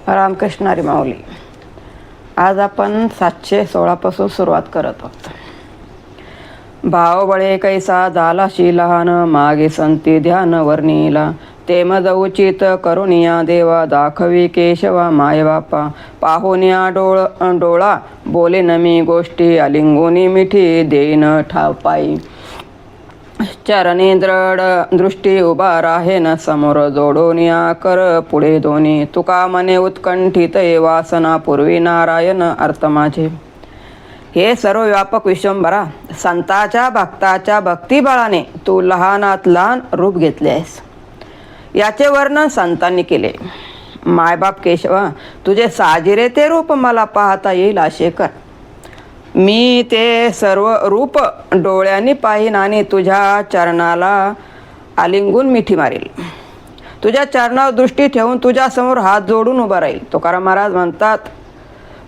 रामकृष्ण हरी माऊली. आज आपण 716 पासून सुरुवात करत आहोत. भाव बळे कैसा झालाशी लहान, मागे संती ध्यान वर्णीला. ते मज उचित करुनिया देवा, दाखवी केशवा माय बापा. पाहुनिया डोळा बोले नमी गोष्टी, अलिंगुनी मिठी देईन ठाव पायी. चरणी दृढ दृष्टी उभा राहे न, समोर जोडोनिया कर पुढे दोन्ही. तुका मने उत्कंठित वासना, पूर्वी नारायण अर्थ माझे. हे सर्व व्यापक विश्वंभरा, संताच्या भक्ताच्या भक्तिबळाने तू लहानात लहान रूप घेतले आहेस. याचे वर्णन संतांनी केले. मायबाप केशवा, तुझे साजिरे ते रूप मला पाहता येईल असे कर. मी ते सर्व रूप डोळ्यांनी पाहीन आणि तुझ्या चरणाला आलिंगून मिठी मारेल. तुझ्या चरणावर दृष्टी ठेवून तुझ्यासमोर हात जोडून उभा राहील. तुकाराम महाराज म्हणतात,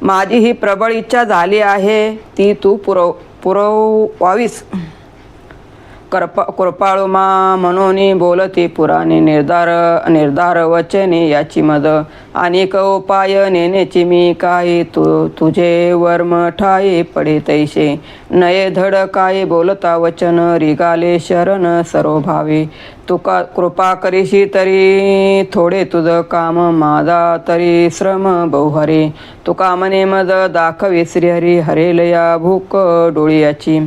माझी ही प्रबळ इच्छा झाली आहे, ती तू पुरवावीस. कृपाळू मा म्हणून बोलती पुराणे, निर्धार वचने याची मद. अनेक उपाय नेण्याची मी काय, तुझे वर्म ठाई पडे तैसे. नये धड काय बोलता वचन, रिगाले शरण सर्व भावे. तुका कृपा करीशी तरी थोडे तुझ काम, माझा तरी श्रम बहुहरे. तुका मने मद दाखवे श्रीहरी, हरेल या भूक डोळ्याची.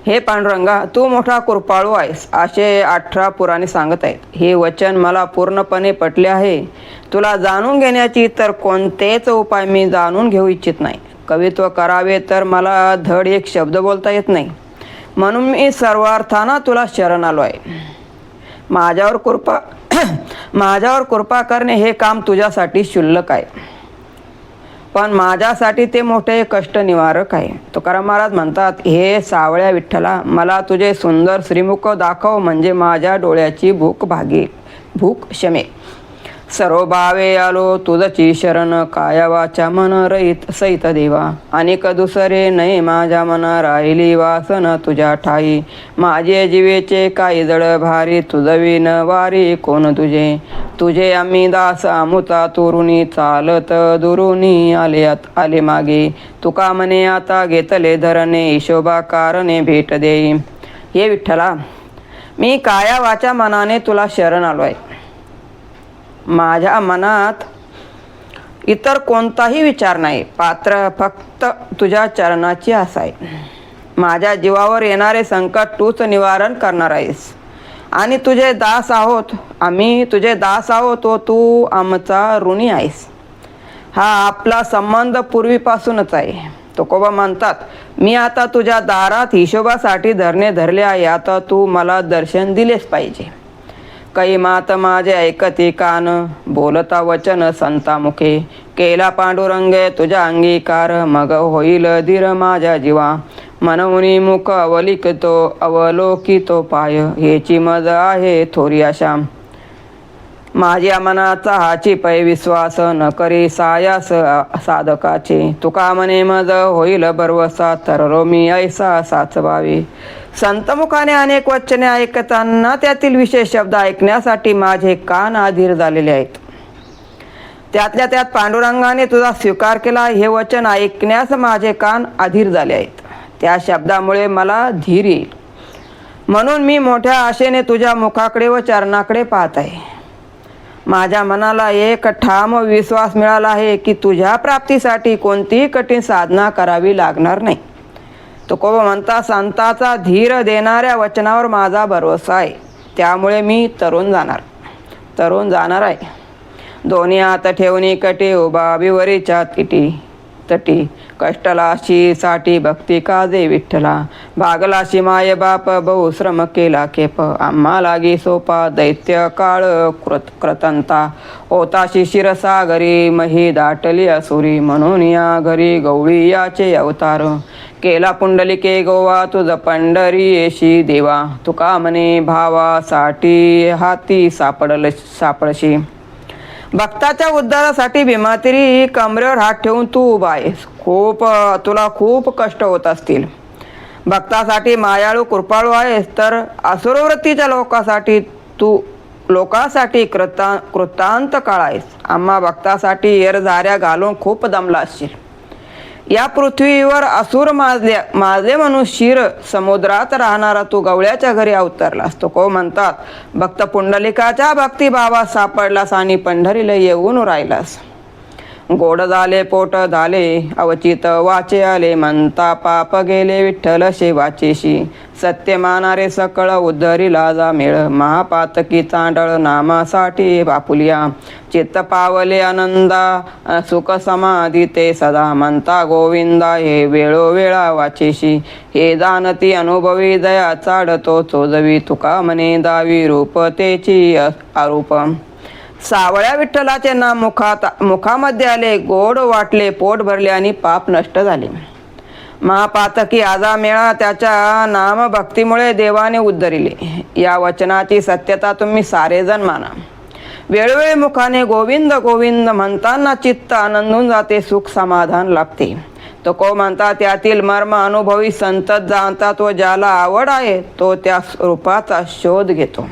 हे पांडुरंगा, तू मोठा कृपाळू आहेस असे 18 पुराणे सांगत आहेत. हे वचन मला पूर्णपणे पटले आहे. तुला जाणून घेण्याची इतर कोणतेच उपाय मी जाणून घेऊ इच्छित नाही. कवित्व करावे तर मला धड एक शब्द बोलता येत नाही, म्हणून मी सर्वार्थानं तुला शरण आलो आहे. माझ्यावर कृपा करणे हे काम तुझ्यासाठी क्षुल्लक आहे, पण माझ्यासाठी ते मोठे कष्ट निवारक आहे. तुकाराम महाराज म्हणतात, हे सावळ्या विठ्ठला, मला तुझे सुंदर श्रीमुख दाखव, म्हणजे माझ्या डोळ्याची भूक शमे. सर्व भावे आलो तुझची शरण, काया वाचा मन रहित सहित देवा. अनेक दुसरे नाही माझ्या मना, राहिली वासन तुझ्या ठाई. माझे जीवेचे काही जड भारी, तुझविन वारी कोण तुझे. तुझे आम्ही दास अमुता तोरुणी, चालत दुरुनी आले मागे. तुका मने आता घेतले धरणे, हिशोबा कारणे भेट देई. हे विठ्ठला, मी काया वाचा मनाने तुला शरण आलो आहे. माझ्या मनात इतर कोणताही विचार नाही, पात्र फक्त तुझ्या चरणाची आस आहे. माझ्या जीवावर येणारे संकट तूच निवारण करणार आहेस, आणि तुझे दास आहोत आम्ही, तुझे दास आहोत व तू आमचा ऋणी आहेस. हा आपला संबंध पूर्वीपासूनच आहे. तुकोबा म्हणतात, मी आता तुझ्या दारात हिशोबासाठी धरणे धरले आहे. आता तू मला दर्शन दिलेच पाहिजे. कै मात माझे ऐकते कान, बोलता वचन संतामुखे. केला पांडुरंगे तुझ्या अंगीकार, मग होईल धीर माझ्या जीवा. मनमुनी मुख अवलोकितो पाय, हेची मज आहे थोरी आशा. माझ्या मनाचा हाची पै विश्वास, न करी सायास साधकाचे. तुका मने मज होईल बरवसा, तररो मी ऐसा साचवावे. संतमुखाने अनेक वचने ऐकताना त्यातील विशेष शब्द ऐकण्यासाठी माझे कान अधीर झालेले आहेत. त्यातल्या त्यात पांडुरंगाने तुझा स्वीकार केला हे वचन ऐकण्यास माझे कान अधीर झाले आहेत. त्या शब्दामुळे मला धीर येईल, म्हणून मी मोठ्या आशेने तुझ्या मुखाकडे व चरणाकडे पाहत आहे. माझ्या मनाला एक ठाम विश्वास मिळाला आहे की तुझ्या प्राप्तीसाठी कोणतीही कठीण साधना करावी लागणार नाही. तुकोबा म्हणता, संताचा धीर देणाऱ्या वचनावर माझा भरोसा आहे, त्यामुळे मी तरुण जाणार आहे. दोन्ही हात ठेवणी कटी, उभा विवरीच्या तटी. कष्टलाशी साठी भक्ती काजे विठ्ठला, भागलाशी माय बाप बहुश्रम केला केप. आम्हा लागी सोपा दैत्य काळ कृतंता, होताशी शिरसागरी मही दाटली असुरी. म्हणून या घरी गवळी याचे अवतार, केला पुंडलिके गोवा तुझ पंढरी येशी देवा. तुका मने भावासाठी हाती सापडशी. भक्ताच्या उद्धारासाठी भीमातिरी कमरेवर हात ठेवून तू उभा आहेस. तुला खूप कष्ट होत असतील. भक्तासाठी मायाळू कृपाळू आहेस, तर असुरवृत्तीच्या लोकांसाठी कृतांत काळायस. आम्हा भक्तासाठी येरझाऱ्या घालून खूप दमला असशील. या पृथ्वीवर असुर माजले म्हणून क्षीर समुद्रात राहणारा तू गवळ्याच्या घरी अवतरलास. तो म्हणतात भक्त पुंडलिकाच्या भक्तिभावात सापडलास आणि पंढरीला येऊन राहिलास. गोड झाले पोट झाले अवचित वाचे आले, म्हणता पाप गेले विठ्ठल सेवाचेशी. सत्य मानारे सकळ उद्धरीला जा मेळ, महापातकी चांडळ नामासाठी बापुलिया. चित्त पावले आनंदा सुख समाधी ते सदा, म्हणता गोविंदा हे वेळोवेळा वाचेशी. हे जाणती अनुभवी दया चाडतो चोजवी, तुका म्हणे दावी रूप तेची आरूप. सावळ्या विठ्ठलाचे नाम मुखामध्ये आले, गोड वाटले, पोट भरले आणि पाप नष्ट झाले. महापातकी आजा मेळा त्याच्या नाम भक्तीमुळे देवाने उद्धरिले. या वचनाची सत्यता तुम्ही सारेजण माना. वेळोवेळी मुखाने गोविंद गोविंद म्हणताना चित्त आनंदून जाते, सुख समाधान लाभते. तो म्हणता त्यातील मर्म अनुभवी संतत जाणतात व ज्याला आवड आहे तो त्या रूपाचा शोध घेतो.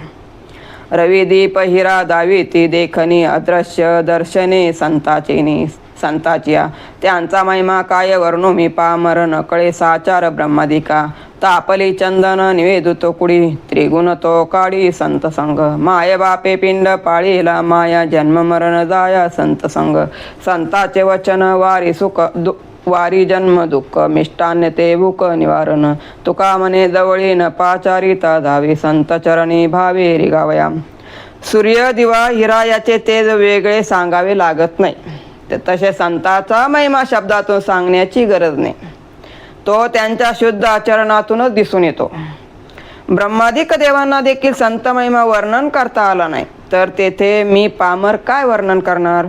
रविदीप हिरा दाविती देखणी अदृश्य दर्शने संताचिया. त्यांचा महिमा काय वर्णू मी पामर, नकळे साचार ब्रह्मदिका. तापली चंदन निवेदुतो कुडी, त्रिगुण तो काळी संत संग. माय बापे पिंड पाळीला माया, जन्म मरण जाया संत संग. संताचे वचन वारी जन्म दुःख, मिष्टान्य ते भूक निवारण. तुका म्हणे जवळीन पाचारिता धावे, संत चरणी भावे रिगावया. सूर्य दिवा हिरा याचे तेज वेगळे सांगावे लागत नाही. तसे संताचा महिमा शब्दातून सांगण्याची गरज नाही. तो त्यांच्या शुद्ध आचरणातूनच दिसून येतो. ब्रह्मादिक देवांना देखील संत महिमा वर्णन करता आला नाही, तर तेथे मी पामर काय वर्णन करणार.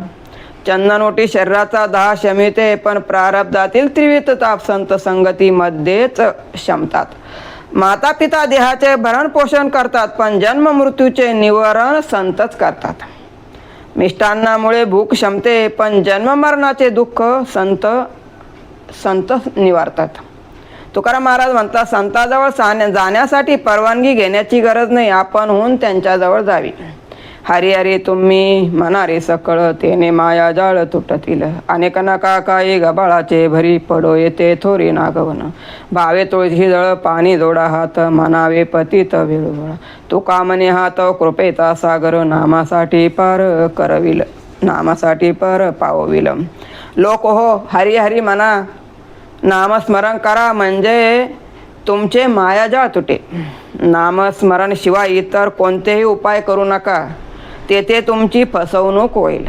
चंदनोटी शरीराचा दाह शमिते, पण प्रारब्धातील त्रिविध ताप संत संगतीमध्येच शमतात. माता पिता देहाचे भरण पोषण करतात, पण जन्म मृत्यूचे निवारण संतच करतात. मिष्टान्नामुळे भूक शमते, पण जन्म मरणाचे दुःख संत निवारतात. तुकाराम महाराज म्हणतात संताजवळ जाण्यासाठी परवानगी घेण्याची गरज नाही, आपणहून त्यांच्याजवळ जावी. हरी हरी तुम्ही म्हणारे सकळ, तेने माया जाळ तुटतील. अनेक नका काही गबाळाचे भरी, पडो येते थोरी नागवन. भावे तुळशी जळ पाणी जोडा हात, म्हणावे पतित वेळोवेळा. तुका म्हणे हात कृपेचा सागर, नामासाठी पार करविल, नामासाठी पार पावविल. लोक हो हरी हरी म्हणा, नामस्मरण करा, म्हणजे तुमचे मायाजाळ तुटे. नामस्मरण शिवाय इतर कोणतेही उपाय करू नका, तेथे तुमची फसवणूक होईल.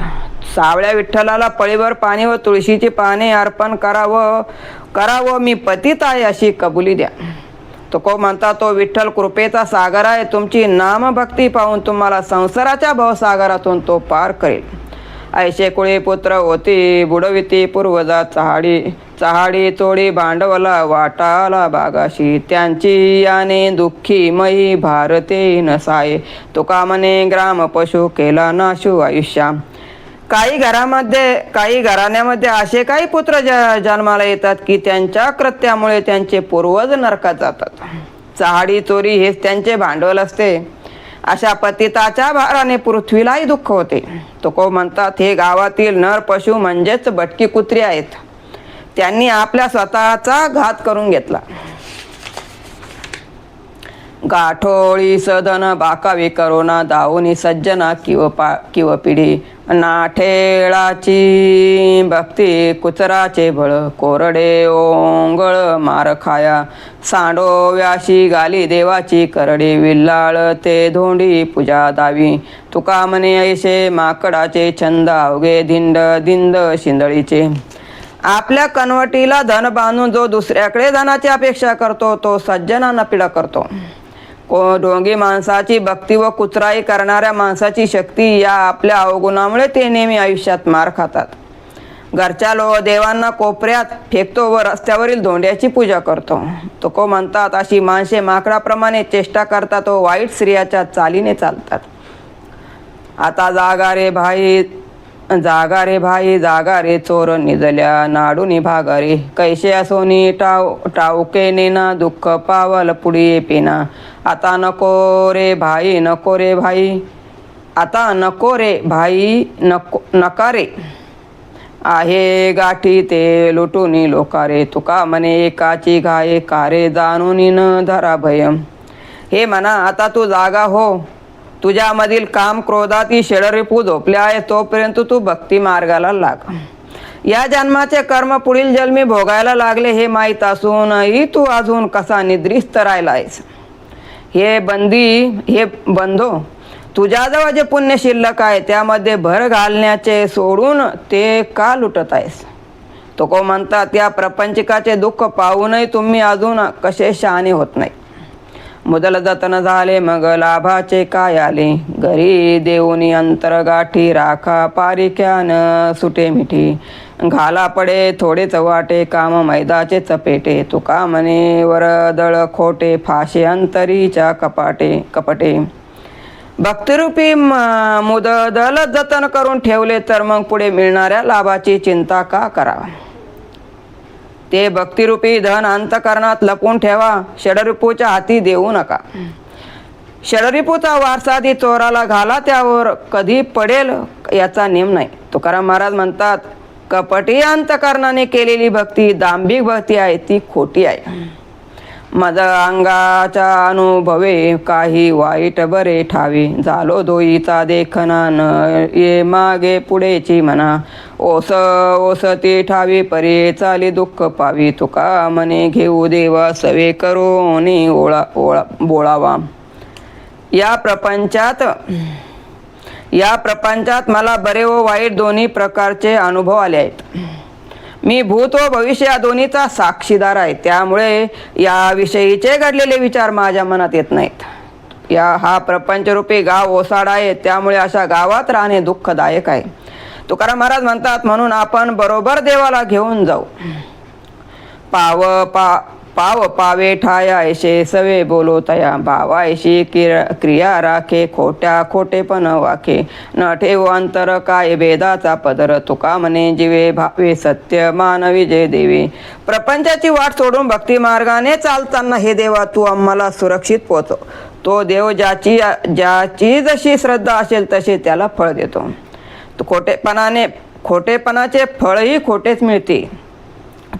सावळ्या विठ्ठलाला पळीवर पाणी व तुळशीची पाने अर्पण करावं मी पतित आहे अशी कबुली द्या. तो म्हणता तो विठ्ठल कृपेचा सागर आहे. तुमची नामभक्ती पाहून तुम्हाला संसाराच्या भवसागरातून तो पार करेल. ऐशे कुळे पुत्र होती, बुडविती पूर्वजा चहाडी चोडी भांडवला, वाटाला बागाशी. त्यांची याने दुःखी मयी भारते नसाये. तुका म्हणे ग्राम पशु केला नाशू आयुष्या. काही घराण्यामध्ये असे काही पुत्र जन्माला येतात की त्यांच्या कृत्यामुळे त्यांचे पूर्वज नरकात जातात. चहाडी चोरी हेच त्यांचे भांडवल असते. अशा पतिताच्या भाराने पृथ्वीलाही दुःख होते. तो म्हणतात हे गावातील नर पशु म्हणजेच भटकी कुत्री आहेत. त्यांनी आपल्या स्वतःचा घात करून घेतला. गाठोळी सदन बाकावी करोना, दावणी सज्जना किव पिढी. नाठेळाची भक्ती कुचराचे बळ, कोरडे ओंगळ मार खाया. सांडो व्याशी गाली देवाची करडे, विल्लाळ ते धोंडी पूजा दावी. तुका म्हणे ऐशे माकडाचे छंद, अवघे धिंड दिंद शिंदळीचे. आपल्या कनवटीला धन बांधून जो दुसऱ्याकडे धनाची अपेक्षा करतो तो सज्जनांना पीडा करतो. ढोंगी माणसाची भक्ती व कुचराई करणाऱ्या माणसाची शक्ती या आपल्या अवगुणामुळे ते नेहमी आयुष्यात मार खातात. घरच्या देवांना कोपऱ्यात फेकतो व रस्त्यावरील धोंड्याची पूजा करतो. तो म्हणतात अशी माणसे माकडाप्रमाणे चेष्टा करतात व वाईट स्त्रियाच्या चालीने चालतात. आता जागा रे भाई जागा रे चोर, निजल्या नाडूनी भागा रे. कैसे असोनी टावके नेना, दुःख पावल पुढे पेना. आता नको रे भाई आता नको रे भाई, नको नका रे. आहे गाठी ते लुटूनी लोकारे, तुका म्हणे एकाची घाये कारे, जाणून न धरा भयम. हे म्हणा आता तू जागा हो. तुझ्यामधील काम क्रोधाती षडरिपू झोपले आहे, तोपर्यंत तू भक्ती मार्गाला लाग. या जन्माचे कर्म पुढील जन्मी भोगायला लागले हे माहीत असूनही तू अजून कसा निद्रिस्त राहिलायस. हे बंधो, तुझ्याजवळ जे पुण्य शिल्लक आहे त्यामध्ये भर घालण्याचे सोडून ते का लुटत आहेस. तुको म्हणतात या प्रपंचिकाचे दुःख पाहूनही तुम्ही अजून कसे शहाणे होत नाही. मुदल जतन झाले मग लाभाचे काय आले, घरी देऊनी अंतरगाठी राखा पारिख्यान सुटे मिठी. घाला पडे थोडेच वाटे काम मैदाचे चपेटे, तुका म्हणे वरदळ खोटे फाशे अंतरीच्या कपटे. भक्तिरूपी मुददल जतन करून ठेवले तर मग पुढे मिळणाऱ्या लाभाची चिंता का करावा. ते भक्तिरूपी धन अंतकरणात लपवून ठेवा, षडरिपूच्या हाती देऊ नका. षडरिपूचा वारसादी चोराला घाला, त्यावर कधी पडेल याचा नेम नाही. तुकाराम महाराज म्हणतात, कपटी अंतकरणाने केलेली भक्ती दांभिक भक्ती आहे, ती खोटी आहे. मज अंगाच्या अनुभवे काही वाईट बरे ठावे, झालो दोईचा देखना न ये मागे पुढेची म्हणा. ओसती ठावी परे चाली दुःख पावी, तुका म्हणे घेऊ देवा सवे करोनी बोळावा. या प्रपंचात मला बरे व वाईट दोन्ही प्रकारचे अनुभव आले आहेत. मी भूत व भविष्य या दोन्हीचा साक्षीदार आहे, त्यामुळे याविषयीचे घडलेले विचार माझ्या मनात येत नाहीत. हा प्रपंचरूपी गाव ओसाड आहे, त्यामुळे अशा गावात राहणे दुःखदायक आहे. तुकाराम महाराज म्हणतात, म्हणून आपण बरोबर देवाला घेऊन जाऊ. पाव पावे ठाया ऐशे सवे बोलो तया, भावायशी क्रिया राखे खोटेपण वाखे. न ठेव अंतर काय भेदाचा पदर, तुका म्हणे जीवे भावे सत्य मानवी जे देवे. प्रपंचाची वाट सोडून भक्ती मार्गाने चालताना हे देवा तू आम्हाला सुरक्षित पोहोचव. तो देव ज्याची जशी श्रद्धा असेल तसे त्याला फळ देतो. खोटेपणाचे फळही खोटेच मिळते.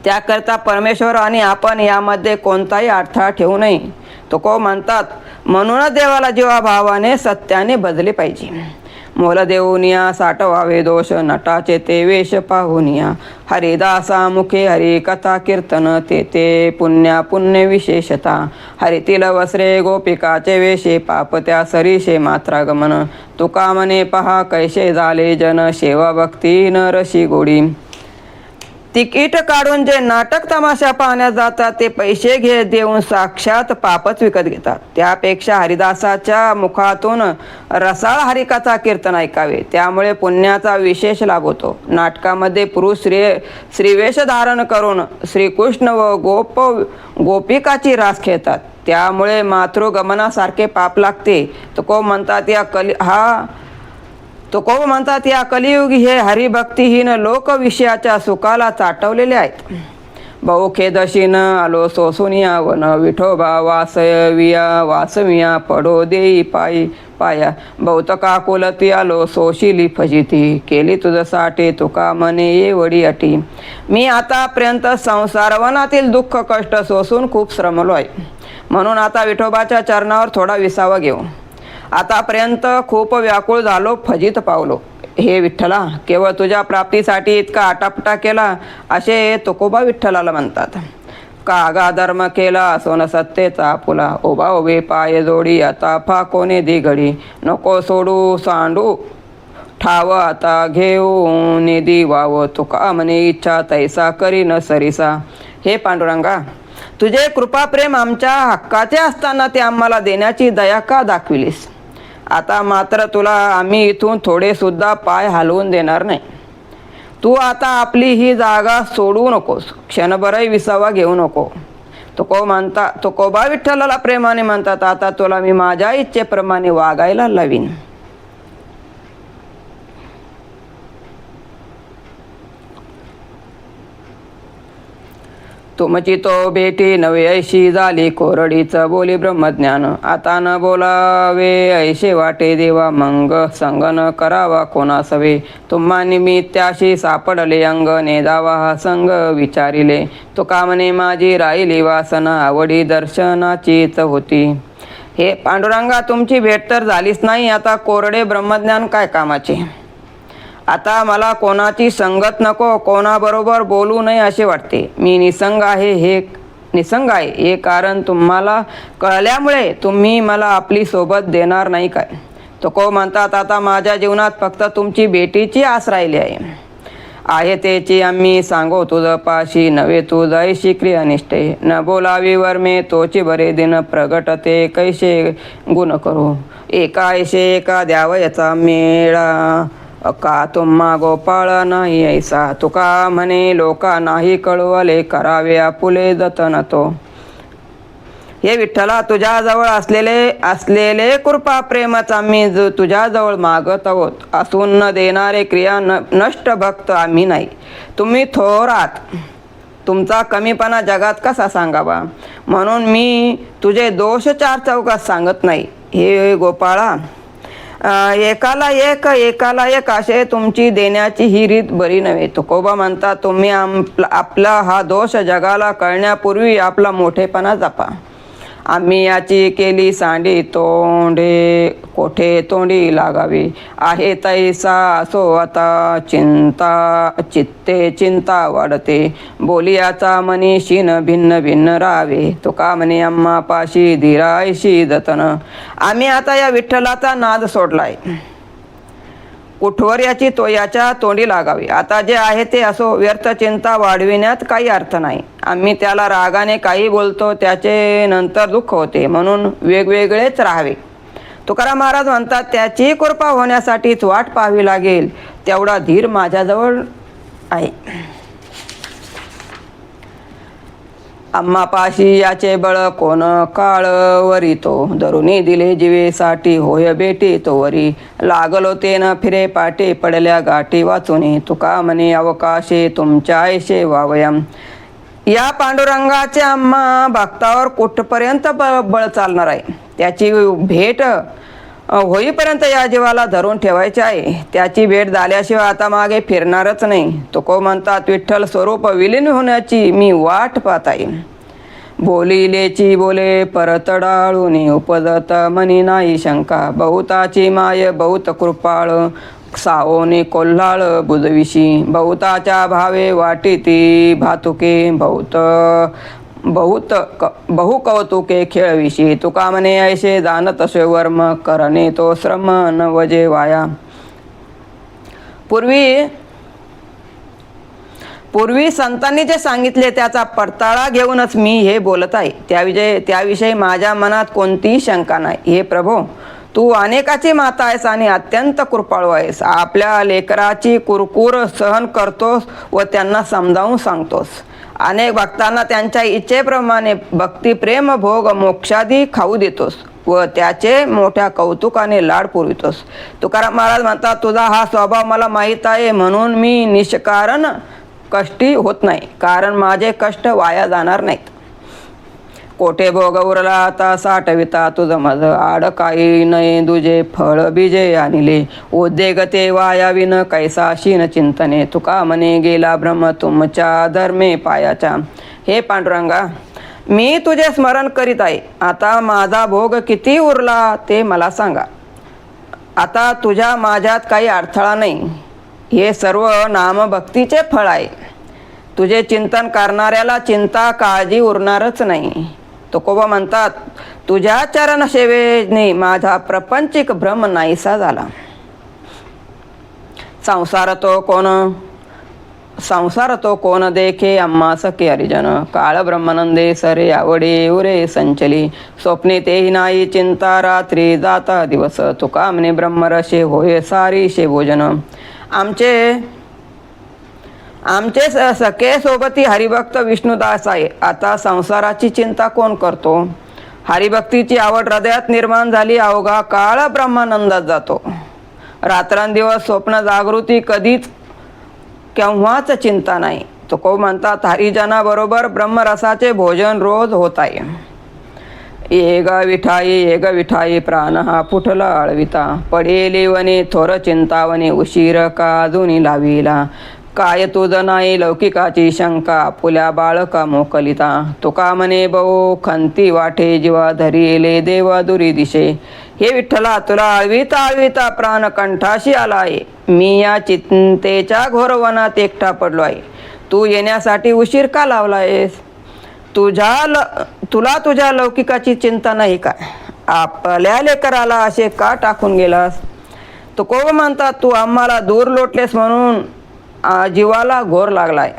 त्याकरता परमेश्वर आणि आपण यामध्ये कोणताही अडथळा ठेवू नये. तुको म्हणतात, म्हणूनच देवाला जीवाभावाने सत्याने भजले पाहिजे. मोल देऊनिया साठवावे दोष, नटाचे ते वेश पाहुनिया. हरिदासा मुखे हरी कथा कीर्तन, ते पुण्य विशेषता. हरितील वस्त्रे गोपिकाचे वेशे, पाप त्या सरीशे मात्रागमन. तुका म्हणे पहा कैसे झाले जन, सेवा भक्ती न रशी गोडी. तिकीट काढून जे नाटक तमाशा पाहण्यात जातात ते पैसे देऊन साक्षात पापच विकत घेतात. त्यापेक्षा हरिदासाच्या मुखातून रसाळ हरिकथा कीर्तन ऐकावे, त्यामुळे पुण्याचा विशेष लाभ होतो. नाटकामध्ये पुरुष श्रीवेश धारण करून श्रीकृष्ण व गोपिकाची रास खेळतात, त्यामुळे मातृगमनासारखे पाप लागते. तुको म्हणतात या कलियुगी हे हरिभक्तीहीन लोक विषयाच्या सुखाला चाटवलेले आहेत. बहुखेदशीन आलो सोसुनिया वन, विठोबा वासविया पडो देई पाया. बहुतका कुलती आलो सोशिली फजिती, केली तुझसाठी तुका म्हणे ये वडी अटी. मी आतापर्यंत संसारवनातील दुःख कष्ट सोसून खूप श्रमलो आहे, म्हणून आता विठोबाच्या चरणावर थोडा विसावा घेऊ. आतापर्यंत खूप व्याकुळ झालो, फजित पावलो. हे विठ्ठला, केवळ तुझ्या प्राप्तीसाठी इतका आटापटा केला असे तुकोबा विठ्ठलाला म्हणतात. कागा धर्म केला सोन सत्तेचा पुला, उभा उभे पाय जोडी आता फाकोने दिघडी. नको सोडू सांडू ठाव आता घेऊन निधी वाव, तुका म्हणे इच्छा तैसा करी न सरिसा. हे पांडुरंगा, तुझे कृपाप्रेम आमच्या हक्काचे असताना ते आम्हाला देण्याची दया का दाखविलीस. आता मात्र तुला आम्ही इथून थोडे सुद्धा पाय हलवून देणार नाही. तू आता आपली ही जागा सोडू नकोस, क्षणभरही विसावा घेऊ नको. तुकोबा विठ्ठलाला प्रेमाने म्हणतात, आता तुला मी माझ्या इच्छेप्रमाणे वागायला लावीन. तुमची तो भेटी नवे ऐशी झाली कोरडीच बोली ब्रह्मज्ञान. आता न बोलावे ऐशे वाटे देवा मंग संग न करावा कोणासवे. तुम्हा निमित्याशी सापडले अंग नेदावा हा संग विचारिले. तुका म्हणे माझी राहिली वासना आवडी दर्शनाचीच होती. हे पांडुरंगा, तुमची भेट तर झालीच नाही, आता कोरडे ब्रह्मज्ञान काय कामाचे. आता मला कोणाची संगत नको, कोणाबरोबर बोलू नये असे वाटते. मी निसंग आहे हे कारण तुम्हाला कळल्यामुळे तुम्ही मला आपली सोबत देणार नाही काय. तुको म्हणतात आता माझ्या जीवनात फक्त तुमची भेटीची आस राहिली आहे तेची आम्ही सांगो तुझ पाशी नवे तुझ ऐशी क्रियानिष्ठे. न बोलावी वर्मे तोची बरे दिन प्रगटते कैसे गुण करू. एका ऐशे एका द्यावयाचा मेळा का तुम्हा गोपाळ नाही ऐसा. तुका म्हणे लोका नाही कळवले करावे आपुले जतन तो. हे विठ्ठला, तुझ्याजवळ असलेले कृपा प्रेमच आम्ही तुझ्याजवळ मागत आहोत. असून न देणारे क्रिया नष्ट भक्त आम्ही नाही. तुम्ही थोर आहात, तुमचा कमीपणा जगात कसा सांगावा. म्हणून मी तुझे दोष चार चौकात सांगत नाही. हे गोपाळा, एकाला एक असे तुमची देण्याची ही रीत बरी नव्हे. तुकोबा म्हणतात तुम्ही आपला हा दोष जगाला कळण्यापूर्वी आपला मोठेपणा जपा. आम्ही याची केली सांडी तोंडे कोठे तोंडी लागावी. आहे तैसा असो आता चित्ते चिंता वाढते. बोलियाचा मनीषीन भिन्न भिन्न राहावे. तुका म्हणे आम्हा पाशी धीरायशी जतन. आम्ही आता या विठ्ठलाचा नाद सोडलाय, कुठवर याच्या तोंडी लागावी. आता जे आहे ते असो, व्यर्थ चिंता वाढविण्यात काही अर्थ नाही. आम्ही त्याला रागाने काही बोलतो, त्याचे नंतर दुःख होते, म्हणून वेगवेगळेच राहावे. तुकाराम महाराज म्हणतात त्याची कृपा होण्यासाठीच वाट पाहावी लागेल, तेवढा धीर माझ्याजवळ आहे. आम्हापाशी याचे बळ कोण काळ वरितो. धरुनी दिले जीवेसाठी होय भेटी तोवरी. लागलो ते न फिरे पाटे पडल्या गाठी वाचुनी. तुका म्हणे अवकाशे तुमच्या ऐशे वावयम. या पांडुरंगाचे आम्हा भक्तावर कुठपर्यंत बळ चालणार आहे. त्याची भेट होईपर्यंत या जीवाला धरून ठेवायचे आहे. त्याची भेट झाल्याशिवाय आता मागे फिरणारच नाही. तुको म्हणतात विठ्ठल स्वरूप विलीन होण्याची मी वाट पाहत आहे. बोलिलेची बोले परत डाळून उपजत मनी नाही शंका. बहुताची माय बहुत कृपाळ सावोनी कोल्हाळ बुजविशी. बहुताच्या भावे वाटिती भातुके बहु कौतुके खेळविशी. तुका म्हणे ऐसे जाणत असे वर्म करणे तो श्रम न वजे वाया. पूर्वी संतांनी जे सांगितले त्याचा पडताळा घेऊनच मी हे बोलत आहे. त्याविषयी माझ्या मनात कोणतीही शंका नाही. हे प्रभो, तू अनेकाची माता आहेस आणि अत्यंत कृपाळू आहेस. आपल्या लेकराची कुरकुर सहन करतोस व त्यांना समजावून सांगतोस. अनेक भक्तांना त्यांच्या इच्छेप्रमाणे भक्ती प्रेम भोग मोक्षादी खाऊ देतोस व त्याचे मोठ्या कौतुकाने लाड पुरवितोस. तुकाराम महाराज म्हणतात तुझा हा स्वभाव मला माहीत आहे, म्हणून मी निष्कारण कष्टी होत नाही, कारण माझे कष्ट वाया जाणार नाहीत. कोठे भोग उरला आता साठविता तुझ मज. आड काही नये दुजे फळ बीजे आणले. उद्योग ते वायाविन कैसा शीन चिंतने. तुका म्हणे गेला ब्रह्म तुमच्या धर्मे पायाच्या. हे पांडुरंगा, मी तुझे स्मरण करीत आहे. आता माझा भोग किती उरला ते मला सांगा. आता तुझ्या माझ्यात काही अडथळा नाही. हे सर्व नामभक्तीचे फळ आहे. तुझे चिंतन करणाऱ्याला चिंता काळजी उरणारच नाही. तुकोबा म्हणतात तुझ्या चरण सेवेने माझा प्रपंचिक भ्रम नाहीसा झाला. संसार तो कोण देखे आम्हा सखे हरिजन. काळ ब्रह्मानंदे सरे आवडे उरे संचली. स्वप्ने तेही नाही चिंता रात्री जाता दिवस. तुका म्हणे ब्रह्मरसे होय सारी शे भोजन. आमचे सखे सोबती हरिभक्त विष्णुदास आहे. आता संसाराची चिंता कोण करतो. हरिभक्तीची आवड हृदयात निर्माण झाली, अवघा काळ ब्रह्मानंदात जातो. रात्रंदिवस स्वप्न जागृती कधीच केव्हाच चिंता नाही. तुकोबा म्हणतात हरिजनाबरोबर ब्रह्मरसाचे भोजन रोज होत आहे. ये ग विठाई प्राण हा फुटला आळविता, पडेली वने थोर चिंतावने उशीर का अजूनी लाविला, काय तुझ नाही लौकिकाची शंका पुल्या बाळका मोकलिता, तुका म्हणे बहु खंती वाटे जीवा धरिले देवा दुरी दिशे, हे विठ्ठला तुला आळविता आळविता प्राण कंठाशी आला आहे, मी या चिंतेच्या घोर वनात एकटा पडलो आहे, तू येण्यासाठी उशीर का लावला आहेस, तुला तुझ्या लौकिकाची चिंता नाही का, आपल्या लेकराला असे का टाकून गेलास. तुकोबा म्हणतात तू आम्हाला दूर लोटलेस म्हणून जीवाला घोर लागलाय.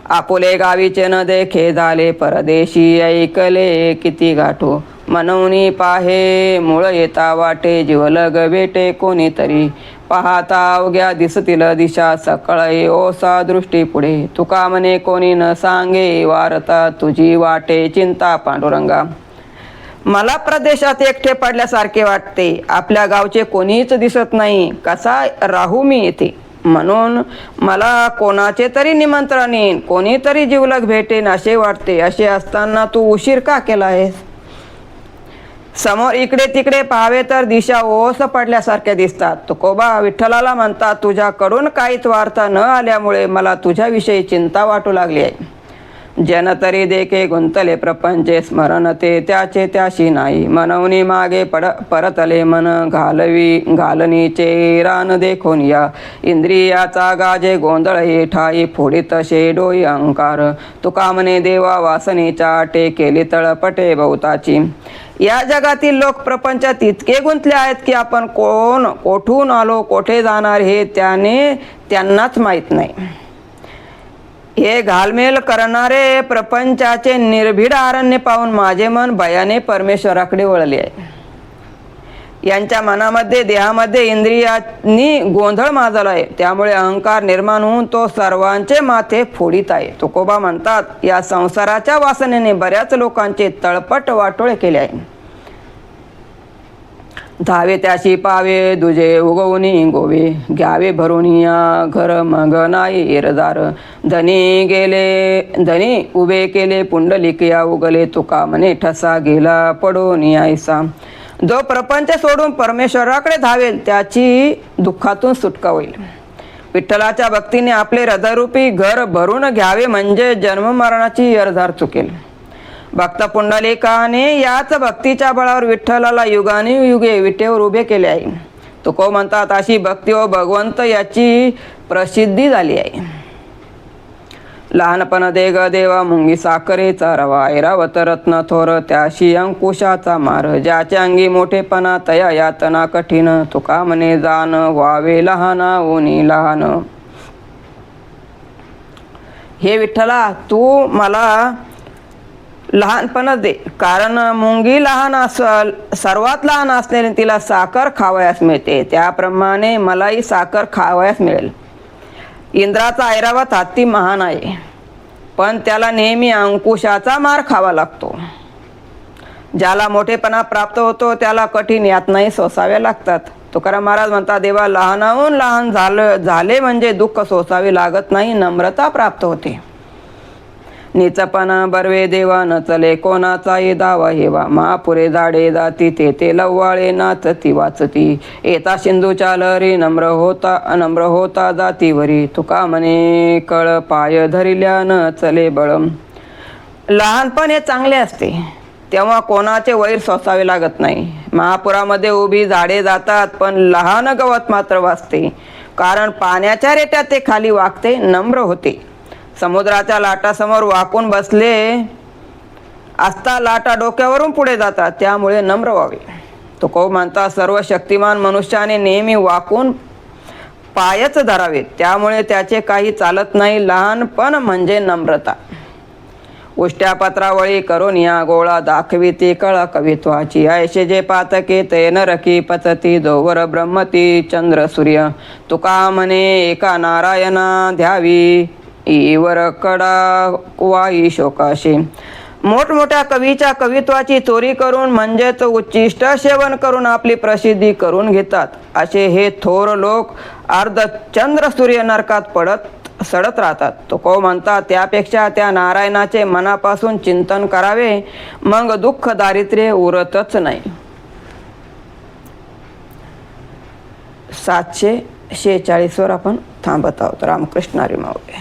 आपुले गावीचे न देखे झाले परदेशी, ऐकले किती गाठो मनवणी पाहे मूळ येता वाटे, जीवलग भेटे कोणीतरी पाहता अवघ्या दिसतील दिशा, सकळ ओसा दृष्टी पुढे, तुका म्हणे कोणी न सांगे वारता तुझी वाटे चिंता पांडुरंगा. मला प्रदेशात एकटे पडल्यासारखे वाटते, आपल्या गावचे कोणीच दिसत नाही, कसा राहू मी येथे, म्हणून मला कोणाचे तरी निमंत्रण येईन, कोणीतरी जीवलग भेटेन असे वाटते, असे असताना तू उशीर का केला आहेस. समोर इकडे तिकडे पाहावे तर दिशा ओस पडल्यासारख्या दिसतात. तुकोबा विठ्ठलाला म्हणतात तुझ्याकडून काहीच वार्ता न आल्यामुळे मला तुझ्याविषयी चिंता वाटू लागली आहे. जन तरी देखे गुंतले प्रपंचे, स्मरण ते त्याचे त्याशी नाही, मनवणी मागे परतले मन, घालनीचे रान देखून या, इंद्रियाचा गाजे गोंधळ हे ठाई, फोडीत शे डोई अहंकार, तुका म्हणे देवा वासनेच्या आटे, केली तळपटे बहुताची. या जगातील लोक प्रपंचात इतके गुंतले आहेत की आपण कोण कोठून आलो कोठे जाणार हे त्यांनाच माहीत नाही. हे घालमेल करणारे प्रपंचाचे निर्भीड अरण्य पाहून माझे मन भयाने परमेश्वराकडे वळले आहे. यांच्या मनामध्ये देहामध्ये इंद्रियांनी गोंधळ माजला आहे, त्यामुळे अहंकार निर्माण होऊन तो सर्वांचे माथे फोडीत आहे. तुकोबा म्हणतात या संसाराच्या वासनेने बऱ्याच लोकांचे तळपट वाटोळे केले आहे. धावे त्याशी पावे दुजे उगवणी गोवे, घ्यावे भरून या घर मग नाही इरदार, धनी उभे केले पुंडलिक या उगले, तुका म्हणे ठसा गेला पडून यायसा. जो प्रपंच सोडून परमेश्वराकडे धावेल त्याची दुःखातून सुटका होईल. विठ्ठलाच्या भक्तीने आपले हृदयरूपी घर भरून घ्यावे म्हणजे जन्म मरणाची यरधार चुकेल. भक्त पुंडलिकाने याच भक्तीच्या बळावर विठ्ठलाला युगाने युगे विटेवर उभे केले आहे. तुकोबा म्हणतात अशी भक्ती व भगवंत याची प्रसिद्धी झाली आहे. लहानपण देग देवा मुंगी साखरेचा रवा, ऐरावत रत्न थोर त्याशी अंकुशाचा मार, ज्याच्या अंगी मोठेपणा तया यातना कठीण, तुका म्हणे जाण व्हावे लहाना ओनी लहान. हे विठ्ठला तू मला लहानपणच दे, कारण मुंगी लहान सर्वात लहान असल्याने तिला साखर खावयास मिळते, त्याप्रमाणे मलाही साखर खावयास मिळेल. इंद्राचा ऐरावत हत्ती महान आहे, पण त्याला नेहमी अंकुशाचा मार खावा लागतो. ज्याला मोठेपणा प्राप्त होतो त्याला कठीण यातनाही सोसाव्या लागतात. तुकाराम महाराज म्हणतात देवा लहानाहून लहान झाले म्हणजे दुःख सोसावे लागत नाही, नम्रता प्राप्त होते. नीचपणा बर्वे देवा न चले कोणाचाही दावा हेवा, महापुरे जाडे जाती तेथे लव्वाळे नाचती वाचती, येता सिंधूच्या लहरी नम्र होता जातीवरी, तुका म्हणे कळ पाय धरिल्या न चले बळ. लहानपण हे चांगले असते, तेव्हा कोणाचे वैर सोसावे लागत नाही. महापुरामध्ये उभी झाडे जातात पण लहान गवत मात्र वाचते, कारण पाण्याच्या रेट्यात ते खाली वागते, नम्र होते. समुद्राच्या लाटासमोर वाकून बसले असता लाटा डोक्यावरून पुढे जातात, त्यामुळे नम्र व्हावे. तुकोबा म्हणतात सर्व शक्तिमान मनुष्याने नेहमी वाकून पायच धरावेत, त्यामुळे त्याचे काही चालत नाही. लहानपण म्हणजे नम्रता. उष्ट्या पत्रावळी करून या गोळा दाखविती कळा कवित्वाची, ऐशे जे पातके ते नरकी पचती, जोवर ब्रह्मती चंद्र सूर्य, तुका म्हणे एका नारायणा द्यावी ईवर कडा वाई शोकाशी. मोठमोठ्या कवीच्या कवित्वाची चोरी करून म्हणजेच उच्चिष्ट सेवन करून आपली प्रसिद्धी करून घेतात. असे हे थोर लोक अर्धचंद्र सूर्य नरकात पडत सडत राहतात. तुको म्हणतात त्यापेक्षा त्या नारायणाचे मनापासून चिंतन करावे, मग दुःख दारिद्र्य उरतच नाही. 746 वर आपण थांबत आहोत. रामकृष्ण हरी माऊली.